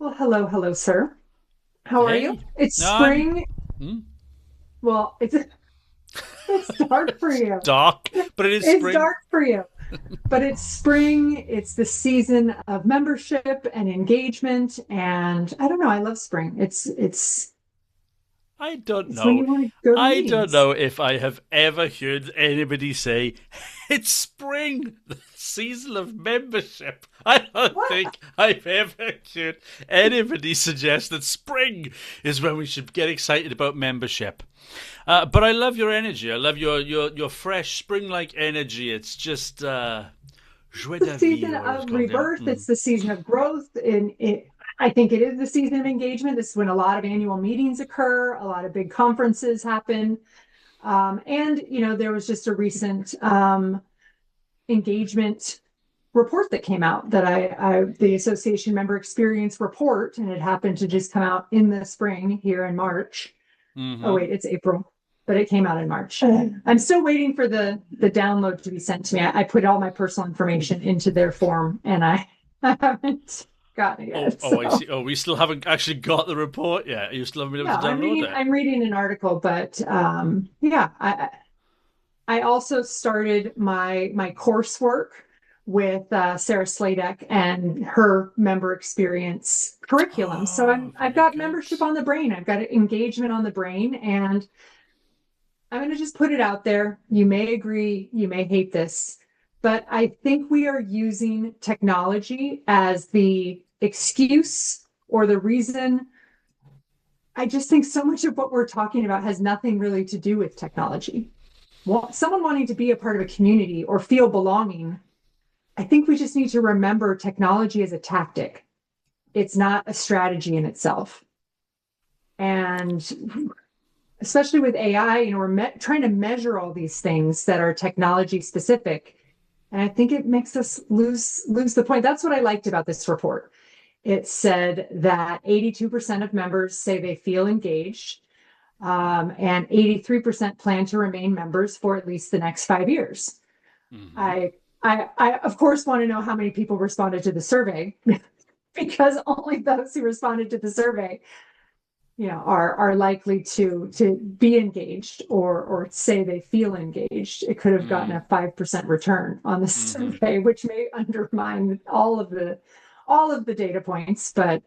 Well, hello, hello, sir. How are you? Hey, It's no, I'm spring. hmm, Well, it's dark for you. dark, but it is It's spring. dark for you, but it's spring. It's the season of membership and engagement, and I don't know. I love spring. I don't It's when know. you want to go to I don't meetings. know if I have ever heard anybody say it's spring, the season of membership. I don't What? think I've ever heard anybody suggest that spring is when we should get excited about membership. But I love your energy. I love your fresh spring-like energy. It's just joie The de season vivre, what it's of called. Yeah. rebirth. It's the season of growth. I think it is the season of engagement. This is when a lot of annual meetings occur. A lot of big conferences happen. And there was just a recent engagement report that came out that the association member experience report, and it happened to just come out in the spring here in March. Oh, Mm-hmm. wait, it's April, but it came out in March. I'm still waiting for the download to be sent to me. I put all my personal information into their form and I haven't gotten it Oh, yet. oh, I So see. Oh, we still haven't actually got the report yet. You still haven't been no, able to I'm download reading it. I'm reading an article, but yeah, I also started my coursework with Sarah Sladek and her member experience curriculum. So Oh, I've very got good. membership on the brain. I've got engagement on the brain, and I'm going to just put it out there. You may agree, you may hate this, but I think we are using technology as the excuse or the reason. I just think so much of what we're talking about has nothing really to do with technology. Well, someone wanting to be a part of a community or feel belonging, I think we just need to remember technology is a tactic. It's not a strategy in itself. And especially with AI, we're trying to measure all these things that are technology specific. And I think it makes us lose the point. That's what I liked about this report. It said that 82% of members say they feel engaged, and 83% plan to remain members for at least the next 5 years. Hmm. I of course want to know how many people responded to the survey because only those who responded to the survey, are likely to be engaged or say they feel engaged. It could have gotten Mm, a 5% return on the hmm. survey, which may undermine all of the data points. But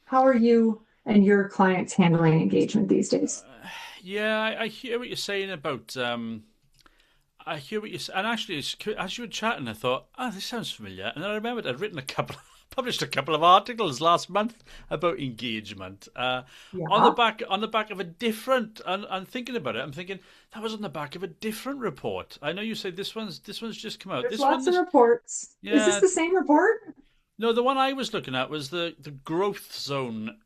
how are you and your clients handling engagement these days? Yeah, I hear what you're saying about. I hear what you're and actually, as you were chatting, I thought, oh, this sounds familiar, and then I remembered I'd written published a couple of articles last month about engagement. On the Yeah, back of a different. And thinking about it, I'm thinking that was on the back of a different report. I know you say this one's just come out. there's This one, lots of this reports. Is this yeah. the same report? No, the one I was looking at was the growth zone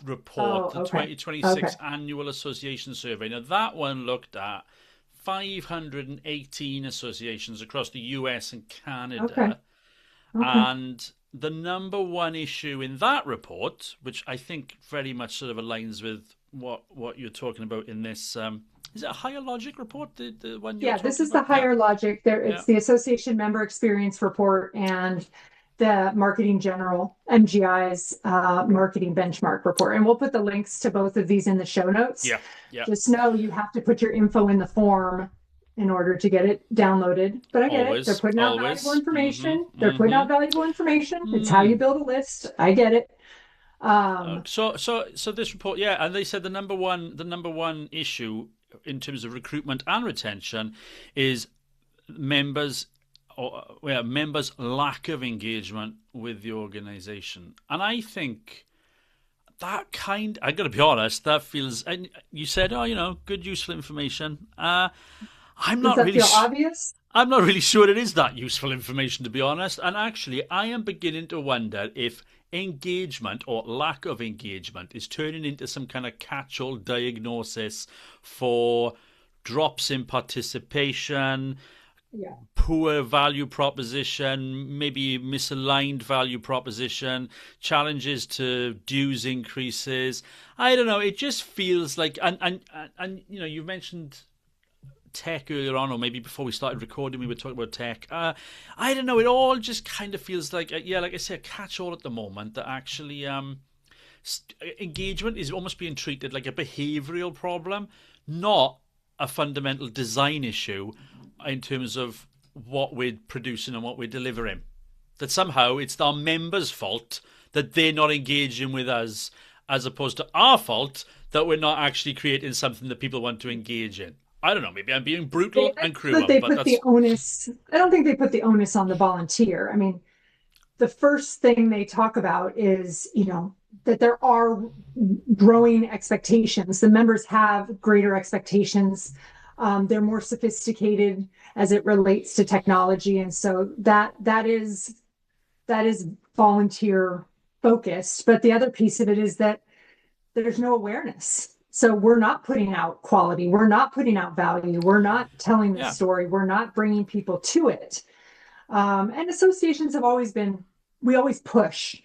report, Oh, the okay. Okay. 2026 annual association survey. Now that one looked at 518 associations across the US and Okay. Canada, Okay. and the number one issue in that report, which I think very much sort of aligns with what you're talking about in this. Is it a higher logic report? The one you're Yeah, this talking is the about? Yeah, higher logic. There, yeah. it's the Association Member Experience Report and the Marketing General, MGI's marketing benchmark report. And we'll put the links to both of these in the show notes. Yeah, yeah. Just know you have to put your info in the form in order to get it downloaded. But I get it. They're Always, putting out valuable always. Mm-hmm. information. They're putting Mm-hmm. out valuable information. It's how you Mm. build a list. I get it. Um, So this report, yeah, and they said the number one issue in terms of recruitment and retention is members or members' lack of engagement with the organization, and I think I got to be honest, that feels. And you said, oh, good useful information. I'm does not that really. feel obvious? I'm not really sure it is that useful information, to be honest. And actually, I am beginning to wonder if engagement or lack of engagement is turning into some kind of catch all diagnosis for drops in participation, Yeah. poor value proposition, maybe misaligned value proposition, challenges to dues increases. I don't know. It just feels like, and you mentioned tech earlier on, or maybe before we started recording, we were talking about tech. I don't know. It all just kind of feels like, yeah, like I say, a catch-all at the moment that actually engagement is almost being treated like a behavioural problem, not a fundamental design issue in terms of what we're producing and what we're delivering. That somehow it's our members' fault that they're not engaging with us, as opposed to our fault that we're not actually creating something that people want to engage in. I don't know. Maybe I'm being brutal and But cruel, they but put the that's onus, I don't think they put the onus on the volunteer. I mean, the first thing they talk about is, that there are growing expectations. The members have greater expectations. They're more sophisticated as it relates to technology. And so that is volunteer focused. But the other piece of it is that there's no awareness. So we're not putting out quality. We're not putting out value. We're not telling the yeah, story. We're not bringing people to it. And associations have always been, we always push.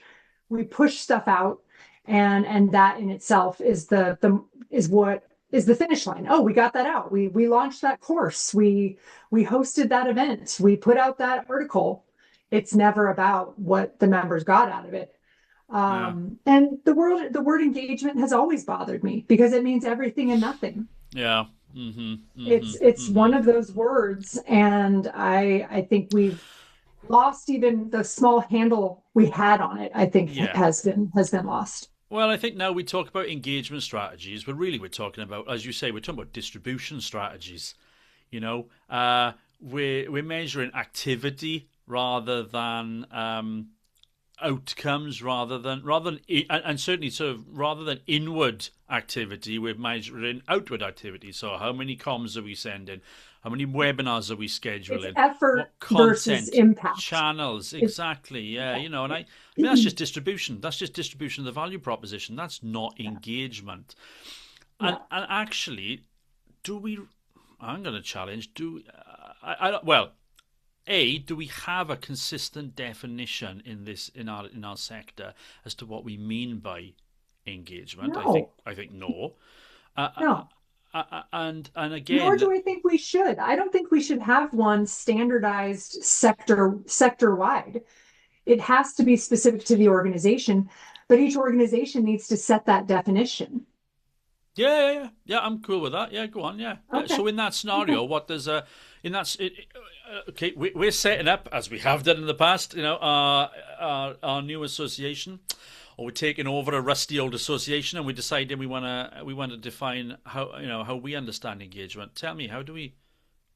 We push stuff out, and that in itself is what is the finish line. Oh, we got that out. We launched that course. We hosted that event. We put out that article. It's never about what the members got out of it. yeah, And the word engagement has always bothered me because it means everything and nothing. yeah. Mm-hmm, mm-hmm, It's one mm-hmm. of those words, and I think we've lost even the small handle we had on it. I think Yeah. has been lost. Well, I think now we talk about engagement strategies, but really we're talking about, as you say, we're talking about distribution strategies. You know, we're measuring activity rather than outcomes, and certainly sort of rather than inward activity, we're measuring outward activity. So, how many comms are we sending? How many webinars are we It's scheduling? effort What versus content impact. channels? It's Exactly. Yeah, and I mean that's just distribution. That's just distribution of the value proposition. That's not yeah, engagement. And yeah. actually, do we? I'm going to challenge. Do I? Well, do we have a consistent definition in our sector as to what we mean by engagement? No, I think no. Uh, no. and Nor again, do I think we should. I don't think we should have one standardized sector wide. It has to be specific to the organization, but each organization needs to set that definition. yeah. I'm cool with that. Yeah, go on. Yeah, yeah. Okay. So in that Okay. scenario, what does in that okay, we're setting up as we have done in the past. Our new association, or we're taking over a rusty old association, and we're deciding we want to define how we understand engagement. Tell me, how do we?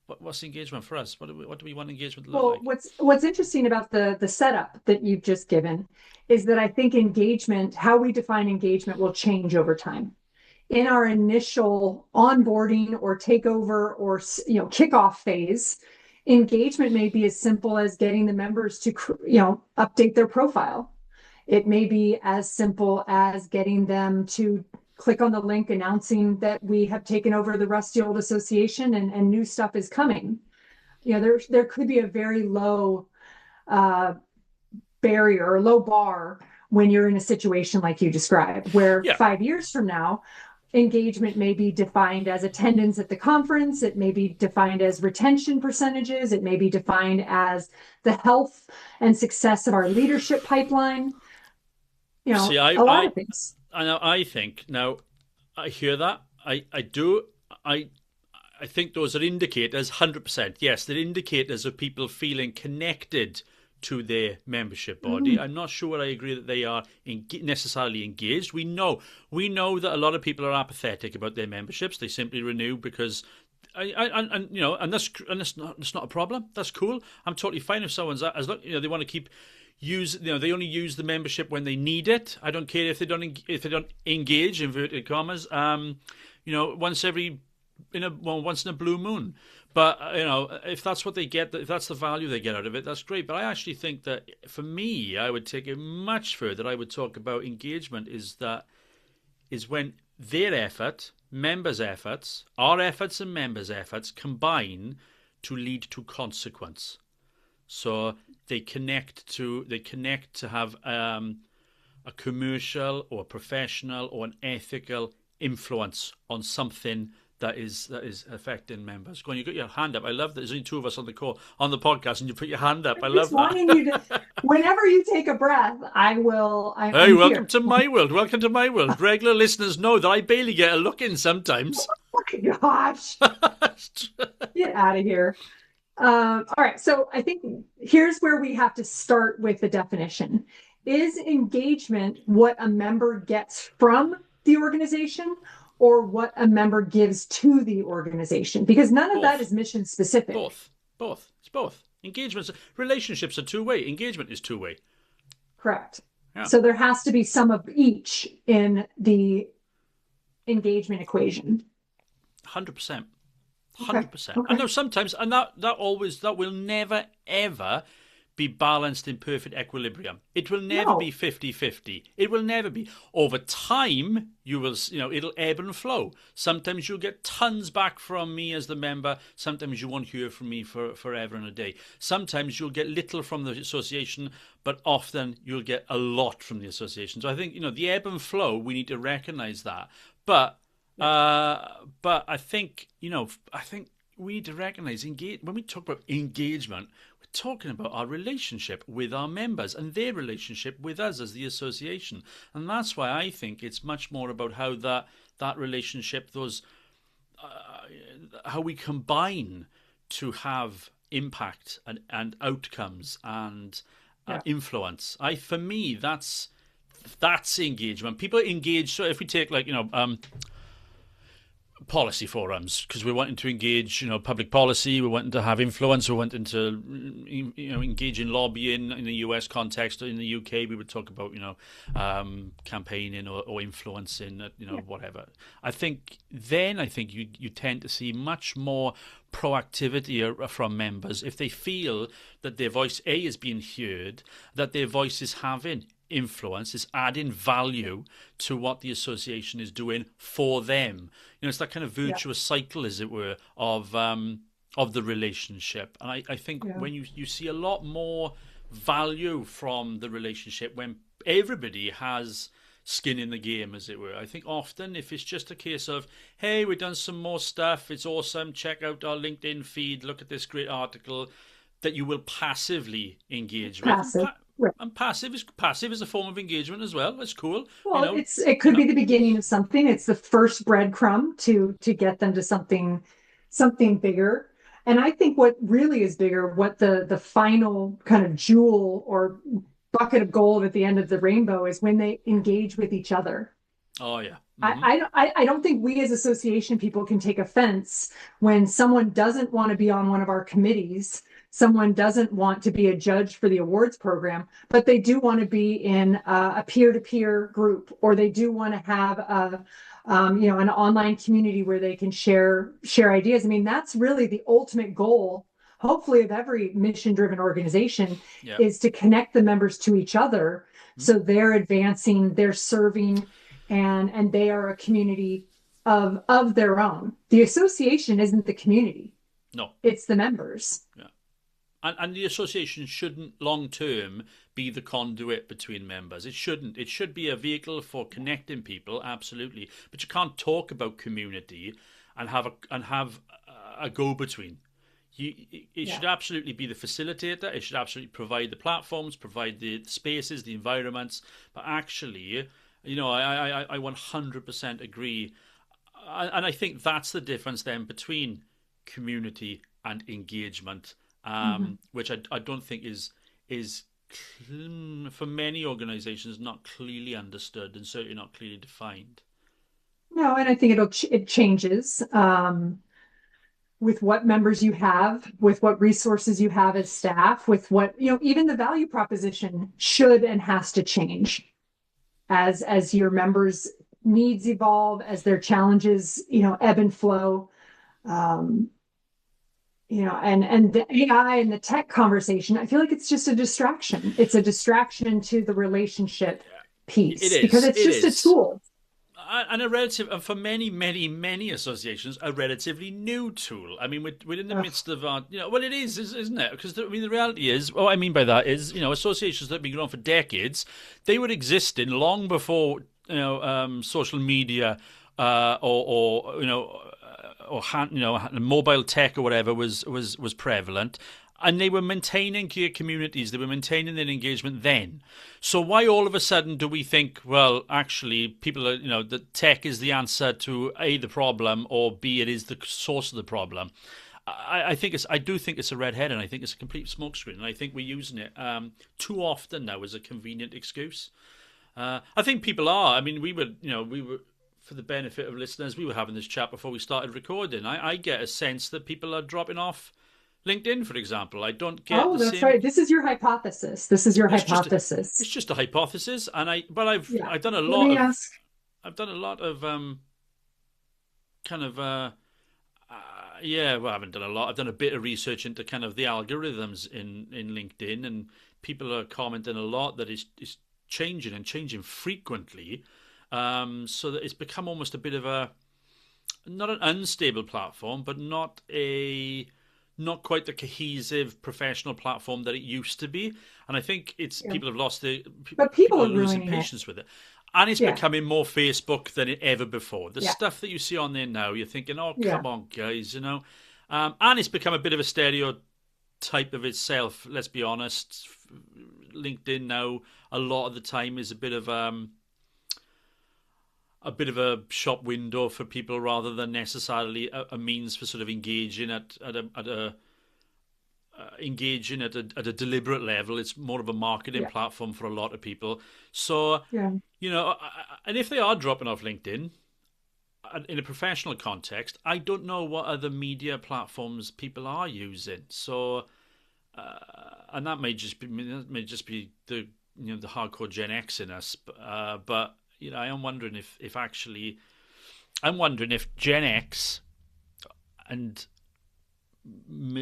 What's engagement for us? What do we want engagement to look Well, like? what's interesting about the setup that you've just given is that I think engagement, how we define engagement will change over time. In our initial onboarding or takeover or kickoff phase, engagement may be as simple as getting the members to update their profile. It may be as simple as getting them to click on the link announcing that we have taken over the Rusty Old Association and new stuff is coming. There could be a very low uh, barrier or low bar when you're in a situation like you described, where Yeah. 5 years from now, engagement may be defined as attendance at the conference. It may be defined as retention percentages. It may be defined as the health and success of our leadership pipeline. See, A lot of things. I think now I hear that. I do. I I think those are indicators, 100%. Yes, they're indicators of people feeling connected to their membership body. Mhm. I'm not sure I agree that they are necessarily engaged. We know that a lot of people are apathetic about their memberships. They simply renew because that's not a problem. That's cool. I'm totally fine if someone's as long they want to keep they only use the membership when they need it. I don't care if they don't engage, inverted commas. Once in a blue moon. But if that's what they get, if that's the value they get out of it, that's great. But I actually think that for me, I would take it much further. I would talk about engagement is when their effort, members' efforts, our efforts and members' efforts combine to lead to consequence. So they connect to have a commercial or a professional or an ethical influence on something that is affecting members. Go on, you got your hand up. I love that. There's only two of us on the call on the podcast, and you put your hand up. I Just love wanting you to, that. whenever you take a breath, Hey, I'm welcome here. to my world. Welcome to my world. Regular listeners know that I barely get a look in sometimes. Oh my gosh, get out of here. All right, so I think here's where we have to start with the definition. Is engagement what a member gets from the organization or what a member gives to the organization? Because none of that Both. is mission specific. Both. It's both. Engagements, relationships are two-way. Engagement is two-way. Correct. Yeah. So there has to be some of each in the engagement equation. 100%. Okay. 100%. Okay. I know sometimes, and that will never, ever be balanced in perfect equilibrium. It will never No. be 50-50. It will never be. Over time, it'll ebb and flow. Sometimes you'll get tons back from me as the member. Sometimes you won't hear from me for forever and a day. Sometimes you'll get little from the association, but often you'll get a lot from the association. So I think, the ebb and flow, we need to recognize that. But I think, we need to recognize when we talk about engagement, we're talking about our relationship with our members and their relationship with us as the association. And that's why I think it's much more about how that relationship, how we combine to have impact and outcomes and influence. For me, that's engagement. People engage. So if we take policy forums, because we're wanting to engage, public policy, we're wanting to have influence, we're wanting to, engage in lobbying in the US context. Or in the UK, we would talk about, campaigning or influencing, whatever. I think you tend to see much more proactivity from members if they feel that their voice is being heard, that their voice is having influence, is adding value to what the association is doing for them. It's that kind of virtuous cycle, as it were, of the relationship. And I think when you see a lot more value from the relationship when everybody has skin in the game, as it were. I think often if it's just a case of, hey, we've done some more stuff, it's awesome, check out our LinkedIn feed, look at this great article, that you will passively engage with. Passive. Right. And passive is a form of engagement as well. That's cool. Well, it could be the beginning of something. It's the first breadcrumb to get them to something bigger. And I think what really is bigger, what the final kind of jewel or bucket of gold at the end of the rainbow is when they engage with each other. Oh yeah. Mm-hmm. I don't think we as association people can take offense when someone doesn't want to be on one of our committees. Someone doesn't want to be a judge for the awards program, but they do want to be in a peer-to-peer group, or they do want to have an online community where they can share ideas. I mean, that's really the ultimate goal, hopefully, of every mission-driven organization, is to connect the members to each other, so they're advancing, they're serving, and they are a community of their own. The association isn't the community. No, it's the members. Yeah. And the association shouldn't long-term be the conduit between members. It shouldn't. It should be a vehicle for connecting people, absolutely. But you can't talk about community and have a go-between. It should absolutely be the facilitator. It should absolutely provide the platforms, provide the spaces, the environments. But actually, I 100% agree. And I think that's the difference then between community and engagement. Which I don't think is for many organizations not clearly understood and certainly not clearly defined. No, and I think it changes with what members you have, with what resources you have as staff, with what, even the value proposition should and has to change as your members' needs evolve, as their challenges, ebb and flow. And the AI and the tech conversation, I feel like it's just a distraction. It's a distraction to the relationship piece. It is, because it's just a tool. And for many, many, many associations, a relatively new tool. I mean, we're in the midst of our, it is, isn't it? Because the reality is, what I mean by that is, associations that have been going on for decades, they were existing long before, social media, or or mobile tech or whatever was prevalent, and they were maintaining their communities, they were maintaining their engagement then. So why all of a sudden do we think, well, actually, people are, that tech is the answer to A, the problem, or B, it is the source of the problem? I do think it's a red herring. I think it's a complete smokescreen, and I think we're using it too often now as a convenient excuse. I think people are. I mean, we were for the benefit of listeners, we were having this chat before we started recording. I get a sense that people are dropping off LinkedIn, for example. I don't get Oh, the that's same. right. This is your hypothesis. This is your It's just hypothesis. it's just a hypothesis, and Yeah. I've done a Let lot me of ask. kind of yeah. Well, I haven't done a lot. I've done a bit of research into kind of the algorithms in LinkedIn, and people are commenting a lot that it's changing and changing frequently, so that it's become almost a bit of a not an unstable platform, but not quite the cohesive professional platform that it used to be. And I think it's Yeah. people have lost But people people are are losing ruining it. patience with it. And it's Yeah. becoming more Facebook than it ever before. The Yeah. stuff that you see on there now, you're thinking, oh, Yeah. come on, guys, And it's become a bit of a stereotype of itself, let's be honest. LinkedIn now, a lot of the time, is a bit of a shop window for people rather than necessarily a means for sort of engaging at a deliberate level. It's more of a marketing Yeah. platform for a lot of people. So, Yeah. and if they are dropping off LinkedIn in a professional context, I don't know what other media platforms people are using. So, and that may just be the the hardcore Gen X in us, but I am wondering if actually I'm wondering if Gen X and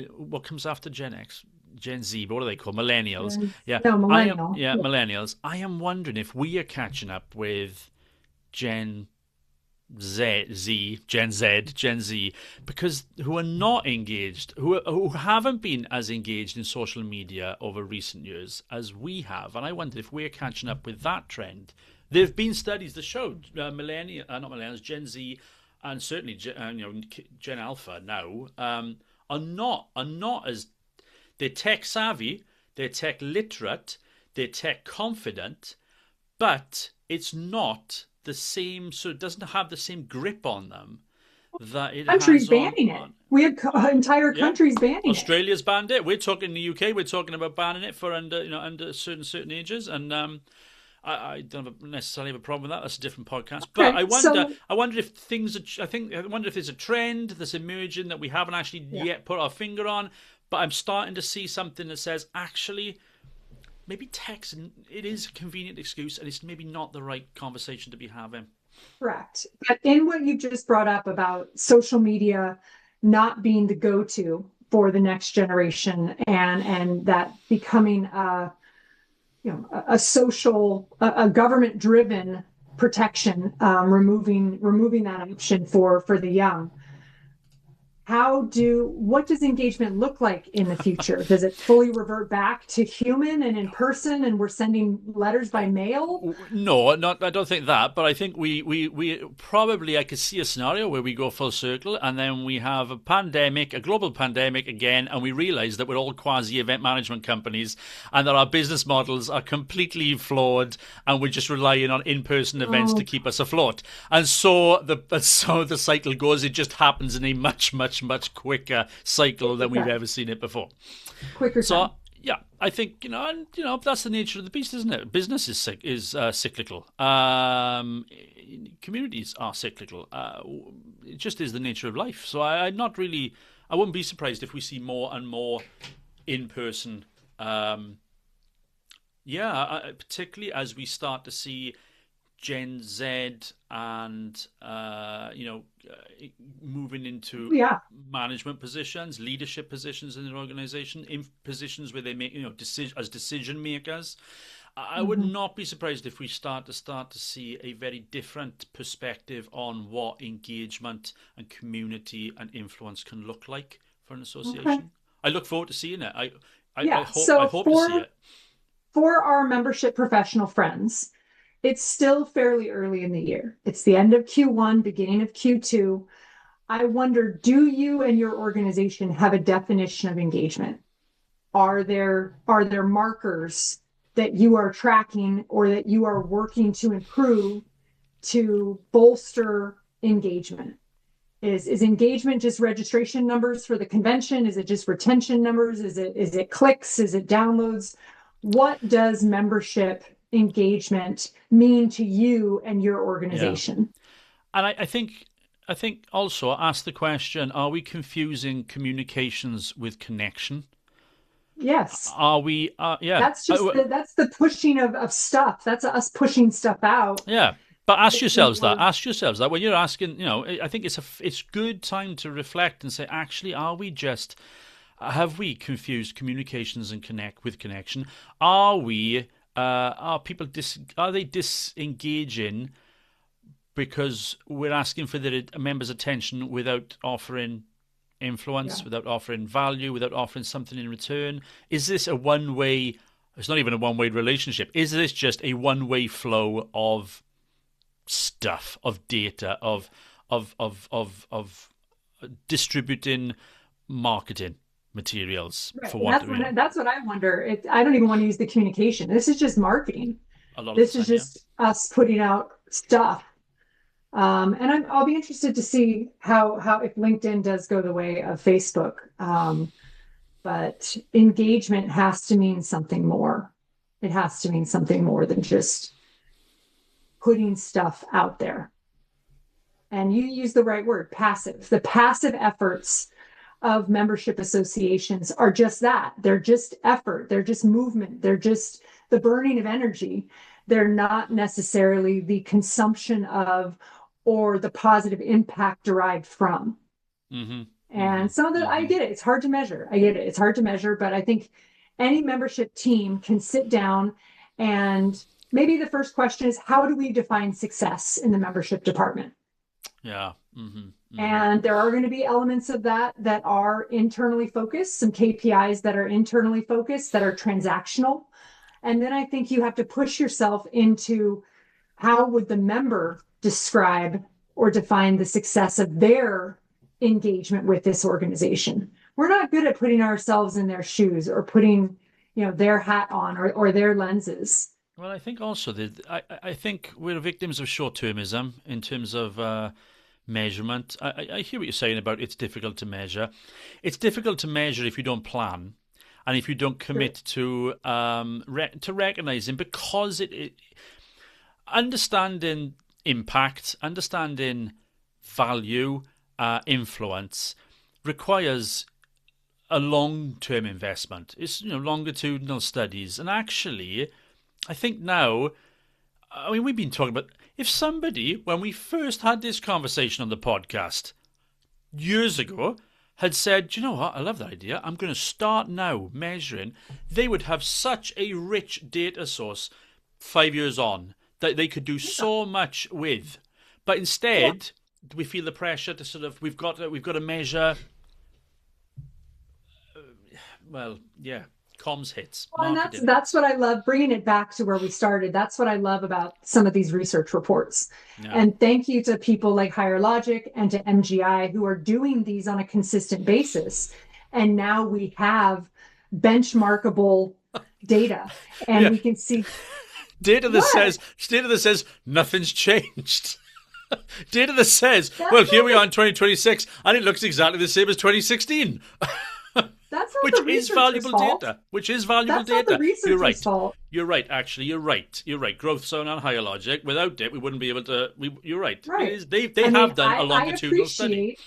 what comes after Gen X? Gen Z, but what are they called? Millennials. Yeah, No, I am. millennial. Yeah, Yeah. millennials. I am wondering if we are catching up with Gen Gen Z, because who are not engaged, who haven't been as engaged in social media over recent years as we have, and I wonder if we're catching up with that trend. There have been studies that showed not millennials, Gen Z, and certainly Gen Alpha now are not as they're tech savvy, they're tech literate, they're tech confident, but it's not the same. So it doesn't have the same grip on them that it Countries has banning it. on We have entire yeah. countries banning it. Australia's banned it. We're talking in the UK. We're talking about banning it for under certain ages, and I don't necessarily have a problem with that. That's a different podcast. But Okay. I wonder, So, I wonder if things. I wonder if there's a trend that's emerging that we haven't actually yeah. yet put our finger on. But I'm starting to see something that says actually maybe text it is a convenient excuse, and it's maybe not the right conversation to be having. Correct. But in what you just brought up about social media not being the go-to for the next generation, and that becoming a social, a government driven protection, removing that option for the young. What does engagement look like in the future? Does it fully revert back to human and in person, and we're sending letters by mail? No, not. I don't think that. But I think we probably I could see a scenario where we go full circle, and then we have a global pandemic again, and we realise that we're all quasi event management companies, and that our business models are completely flawed, and we're just relying on in person events to Oh, keep us afloat. And so the cycle goes. It just happens in a much quicker cycle than we've okay. ever seen it before. Quicker So time. yeah, I think and that's the nature of the beast, isn't it? Business is cyclical. Communities are cyclical. It just is the nature of life. So I'm not really. I wouldn't be surprised if we see more and more in person. Particularly as we start to see Gen Z and moving into Yeah. management positions, leadership positions in an organization, in positions where they make as decision makers. I would Mhm. not be surprised if we start to see a very different perspective on what engagement and community and influence can look like for an Okay. association. I look forward to seeing it. I Yeah. hope I So hope to see for it. for our membership professional friends, it's still fairly early in the year. It's the end of Q1, beginning of Q2. I wonder, do you and your organization have a definition of engagement? Are there markers that you are tracking or that you are working to improve to bolster engagement? Is engagement just registration numbers for the convention? Is it just retention numbers? Is it clicks? Is it downloads? What does membership engagement mean to you and your Yeah. organization? And I think also ask the question: are we confusing communications with connection? Yes. Are we? Yeah. That's the pushing of stuff. That's us pushing stuff out. Yeah. But ask yourselves that. Or Ask yourselves that when you're asking. I think it's good time to reflect and say, actually, have we confused communications and connect with connection? Are people are they disengaging because we're asking for the members' attention without offering yeah. influence, without offering value, without offering something in return? Is this a one way? It's not even a one way relationship. Is this just a one way flow of stuff, of data, of distributing marketing materials Right. for And want that's of that's what I wonder. I don't even want to use the communication. This is just marketing. a lot of the This is time? Yeah. just us putting out stuff. And I'll be interested to see how if LinkedIn does go the way of Facebook. But engagement has to mean something more. It has to mean something more than just putting stuff out there. And you use the right word, passive. The passive efforts of membership associations are just that. They're just effort, they're just movement, they're just the burning of energy. They're not necessarily the consumption of or the positive impact derived from. Mm-hmm. Mm-hmm. And some of the, I Mm-hmm. get it, it's hard to measure. I get it, it's hard to measure, but I think any membership team can sit down and maybe the first question is, how do we define success in the membership department? Yeah. Mm-hmm. Mm-hmm. And there are going to be elements of that that are internally focused, some KPIs that are internally focused, that are transactional. And then I think you have to push yourself into how would the member describe or define the success of their engagement with this organization. We're not good at putting ourselves in their shoes or putting, their hat on or their lenses. Well, I think also that I think we're victims of short termism in terms of measurement. I hear what you're saying about it's difficult to measure. It's difficult to measure if you don't plan and if you don't Sure. commit to to recognizing, because it understanding impact, understanding value, influence requires a long-term investment. It's longitudinal studies, and actually, I think now, I mean, we've been talking about if somebody, when we first had this conversation on the podcast years ago, had said, "Do you know what? I love that idea. I'm going to start now measuring," they would have such a rich data source 5 years on that they could do so much with. But Yeah. instead, we feel the pressure to sort of we've got to measure. Well, yeah, comms hits, Well, and that's marketing that's hits. what I love, bringing it back to where we started. That's what I love about some of these research reports. Yeah. And thank you to people like Higher Logic and to MGI who are doing these on a consistent basis. And now we have benchmarkable data, and Yeah, we can see data what that says nothing's changed. Data that says, well, that's here not we are in 2026, and it looks exactly the same as 2016, that's not which the is researcher's valuable fault. data. Which is valuable That's not the data. You're researcher's right. fault. You're right. Actually, you're right. You're right. Growth zone and higher logic. Without it, we wouldn't be able to. You're right. It Right. is. They I mean, have done a longitudinal study.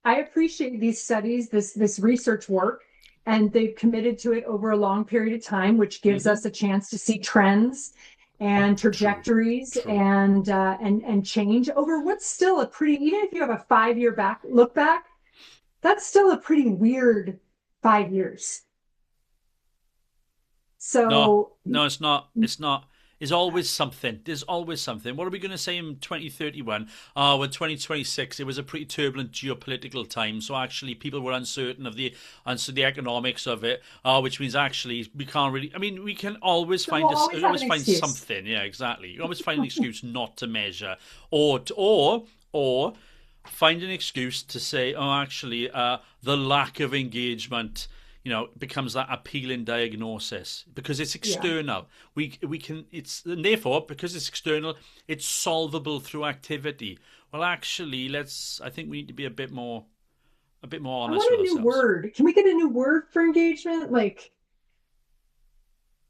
I appreciate these studies, this research work, and they've committed to it over a long period of time, which gives Hmm. us a chance to see trends and True. trajectories True. and change over what's still a pretty, even if you have a 5 year back look back, that's still a pretty weird 5 years. No, So no, it's not. It's not. There's always something. There's always something. What are we going to say in 2031? Oh, in 2026, it was a pretty turbulent geopolitical time. So actually, people were uncertain of the economics of it. Which means actually we can't really. I mean, we can always so we'll find this. always have Always an find excuse. something. Yeah, exactly. You always find an excuse not to measure, or find an excuse to say, oh, actually, the lack of engagement, becomes that appealing diagnosis because it's Yeah. external. We can and therefore because it's external, it's solvable through activity. Well, actually, I think we need to be a bit more I honest with want a new ourselves. word. Can we get a new word for engagement? Like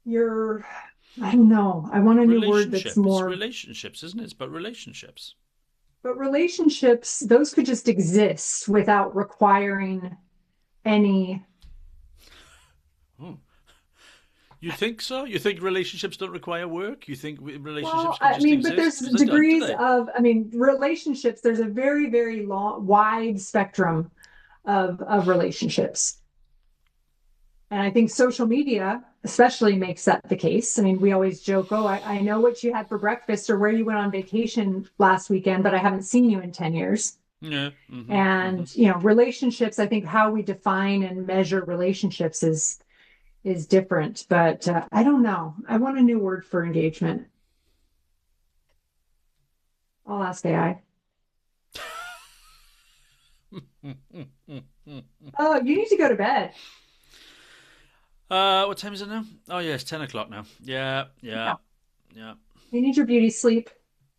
you're, I don't know. I want a new word that's Relationship. It's more, relationships, isn't it? It's about relationships. but relationships, those could just exist without requiring any. Oh. You think so? You think relationships don't require work? You think relationships Well, can I just mean, but exist? there's Because they don't, do degrees they? of, I mean, relationships, there's a very, very long, wide spectrum of relationships. And I think social media especially makes that the case. I mean, we always joke, oh, I know what you had for breakfast or where you went on vacation last weekend, but I haven't seen you in 10 years. Yeah. Hmm. Hmm. And, relationships, I think how we define and measure relationships is different, but I don't know. I want a new word for engagement. I'll ask AI. Oh, you need to go to bed. What time is it now? Oh, yeah, it's 10 o'clock now. Yeah, yeah, Yeah. yeah. You need your beauty sleep.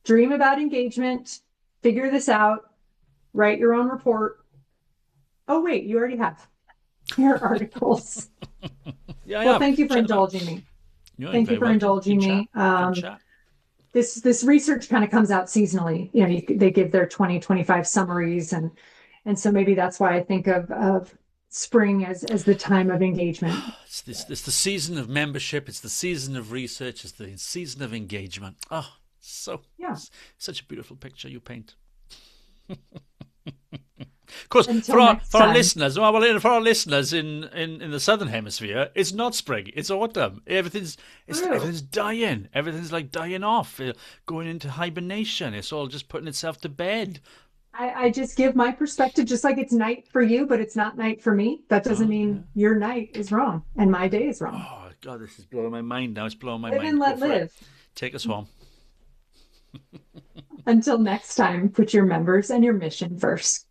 Dream about engagement. Figure this out. Write your own report. Oh, wait, you already have your articles. Yeah, I Well, have. thank you for Check them out. indulging me. You're Thank you very for welcome. indulging me. Good chat. This research kind of comes out seasonally. They give their 2025 summaries, and so maybe that's why I think of spring as the time of engagement. It's the season of membership. It's the season of research. It's the season of engagement. Oh, so Yeah. such a beautiful picture you paint. Of course, Until next for our time. listeners, for our listeners in the southern hemisphere, it's not spring; it's autumn. True. Everything's dying. Everything's like dying off, going into hibernation. It's all just putting itself to bed. I just give my perspective, just like it's night for you, but it's not night for me. That doesn't Oh yeah. mean your night is wrong and my day is wrong. Oh God, this is blowing my mind now. It's blowing my Live and mind. Go let for it. live. Take us home. Until next time, put your members and your mission first.